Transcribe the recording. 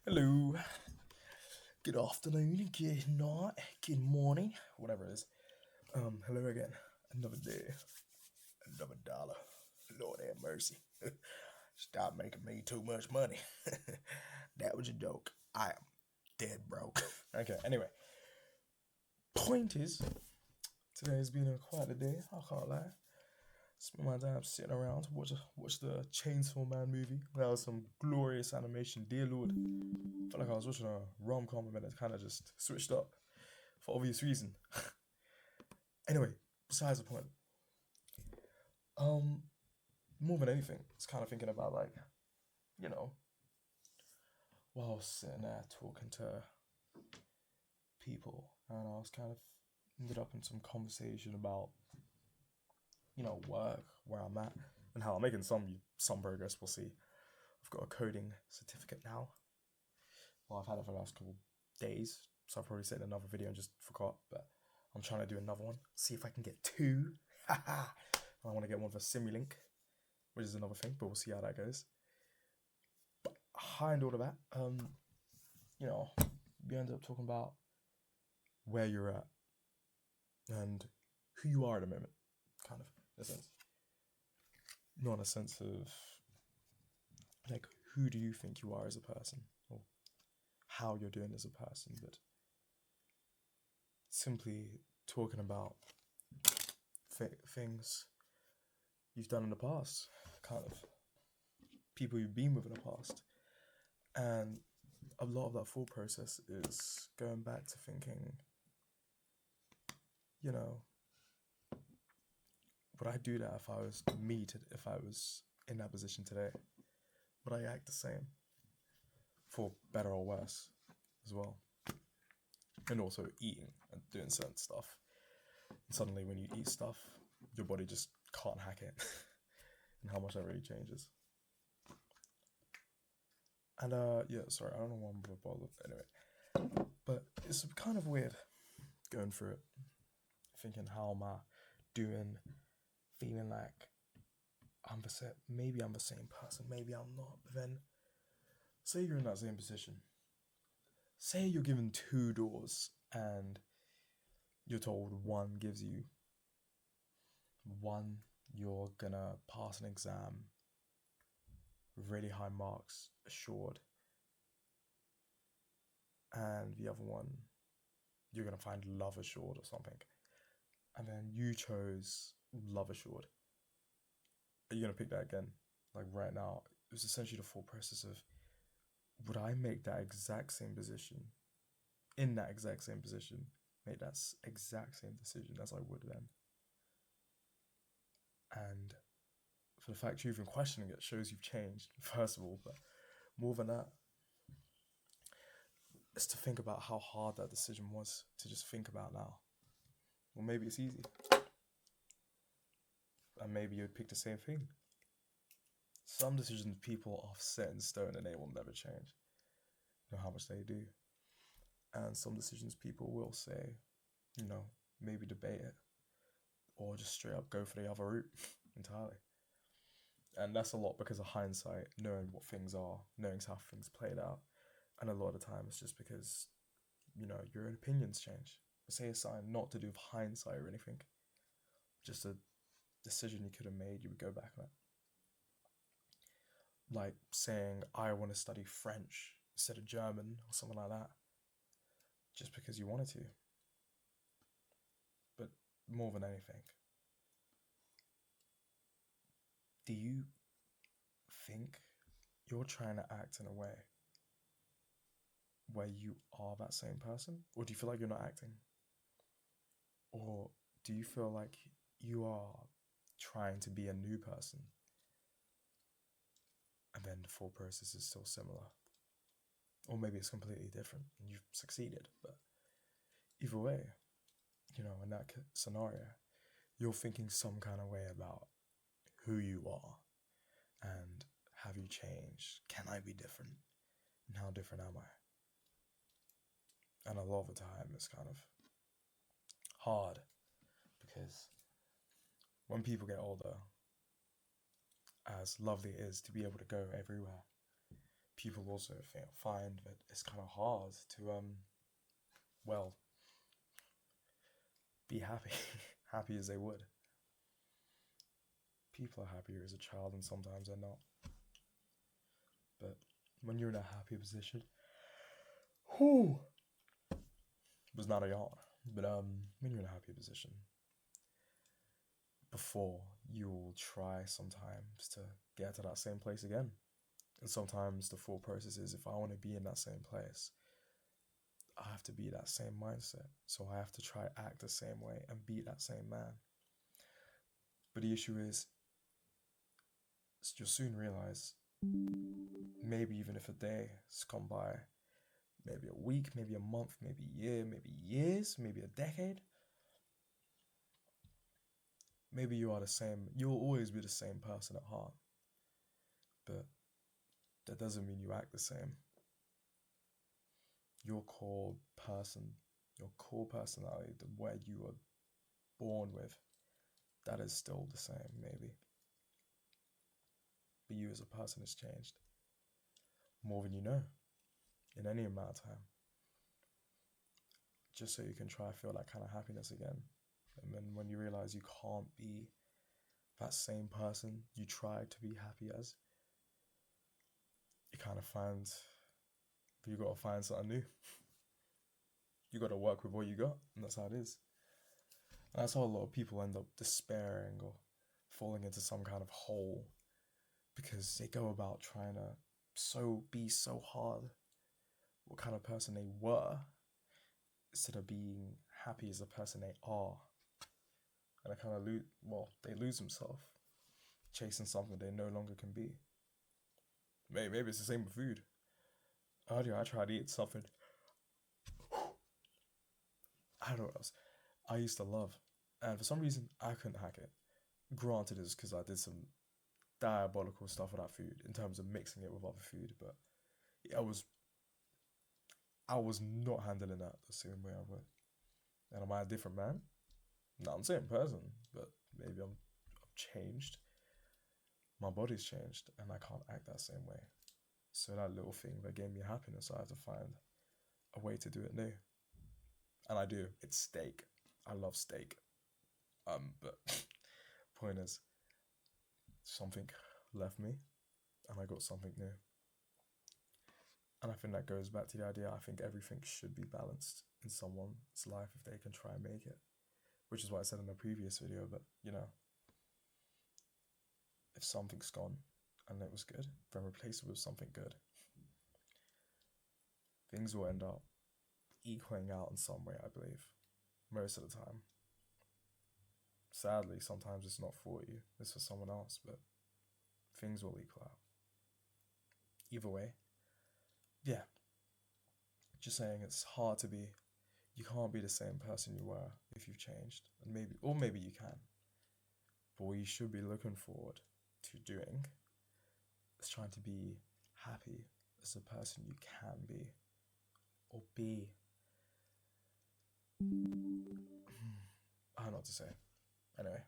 Hello, good afternoon, good night, good morning, whatever it is. Hello again. Another day, another dollar. Lord have mercy. Stop making me too much money. That was a joke. I am dead broke. Okay, anyway. Point is, today has been a quite a day, I can't lie. Spent my time sitting around to watch the Chainsaw Man movie. That was some glorious animation, dear lord. I felt like I was watching a rom-com and then it kind of just switched up for obvious reason. Anyway, besides the point. Um, More than anything, it's kind of thinking about like, you know, while I was sitting there talking to people, and I was kind of ended up in some conversation about, work, where I'm at, and how I'm making some progress. We'll see. I've got a coding certificate now. Well, I've had it for the last couple days, so I've probably said another video and just forgot. But I'm trying to do another one. See if I can get two. I want to get one for Simulink, which is another thing, but we'll see how that goes. But behind all of that, you know, we end up talking about where you're at and who you are at the moment, kind of, in a sense. Not in a sense of like who do you think you are as a person or how you're doing as a person, but simply talking about things you've done in the past, kind of people you've been with in the past. And a lot of that thought process is going back to thinking, you know, would I do that if I was if I was in that position today? Would I act the same? For better or worse as well. And also eating and doing certain stuff. And suddenly when you eat stuff, your body just can't hack it. And how much that really changes. And yeah, sorry, I don't know why I'm bothered. Anyway. But it's kind of weird going through it. Thinking how am I doing, feeling like maybe I'm the same person, maybe I'm not. But then say you're in that same position. Say you're given two doors and you're told one, you're gonna pass an exam, really high marks assured, and the other one, you're gonna find love assured or something. And then you chose love assured. Are you gonna pick that again? Like right now, it was essentially the full process of would I make that exact same position, in that exact same position, make that exact same decision as I would then? And for the fact you're even questioning it shows you've changed, first of all. But more than that, is to think about how hard that decision was to just think about now. Well, maybe it's easy. And maybe you'd pick the same thing. Some decisions people are set in stone and they will never change. You know how much they do. And some decisions people will say, maybe debate it. Or just straight up go for the other route entirely. And that's a lot because of hindsight, knowing what things are, knowing how things played out. And a lot of the time it's just because, your opinions change. Say it's something not to do with hindsight or anything. Just a decision you could have made, you would go back on it. Like saying, I want to study French instead of German or something like that. Just because you wanted to. But more than anything, do you think you're trying to act in a way where you are that same person? Or do you feel like you're not acting? Or do you feel like you are trying to be a new person and then the full process is still similar? Or maybe it's completely different and you've succeeded. But either way, in that scenario, you're thinking some kind of way about who you are and have you changed? Can I be different? And how different am I? And a lot of the time it's kind of hard because when people get older, as lovely it is to be able to go everywhere, people also find that it's kind of hard to well, be happy, happy as they would. People are happier as a child, and sometimes they're not. But when you're in a happy position, whoo, was not a yawn. But when you're in a happy position, before you'll try sometimes to get to that same place again. And sometimes the thought process is, if I want to be in that same place, I have to be that same mindset. So I have to try act the same way and be that same man. But the issue is, you'll soon realize, maybe even if a day has gone by, maybe a week, maybe a month, maybe a year, maybe years, maybe a decade, maybe you are the same, you'll always be the same person at heart. But that doesn't mean you act the same. Your core person, your core personality, the way you were born with, that is still the same, maybe. But you as a person has changed more than you know in any amount of time. Just so you can try feel that kind of happiness again. And then when you realize you can't be that same person you tried to be happy as, you kind of find you got to find something new. You got to work with what you got, and that's how it is. And that's how a lot of people end up despairing or falling into some kind of hole, because they go about trying to be so hard what kind of person they were, instead of being happy as the person they are. And they kind of they lose themselves chasing something they no longer can be. Maybe it's the same with food. Earlier I tried to eat something, I don't know what else, I used to love, and for some reason I couldn't hack it. Granted, it's because I did some diabolical stuff with that food in terms of mixing it with other food, but I was not handling that the same way I would. And am I a different man? No, I'm the same person, but maybe I'm changed. My body's changed, and I can't act that same way. So that little thing that gave me happiness, I have to find a way to do it new. And I do. It's steak. I love steak. But point is, something left me, and I got something new. And I think that goes back to the idea, I think everything should be balanced in someone's life if they can try and make it. Which is what I said in the previous video, but if something's gone and it was good, then replace it with something good. Things will end up equaling out in some way, I believe, most of the time. Sadly, sometimes it's not for you, it's for someone else, but things will equal out. Either way, yeah, just saying, it's hard to be, you can't be the same person you were if you've changed, and maybe you can. But what you should be looking forward to doing is trying to be happy as the person you can be, or be. I don't know what to say. Anyway,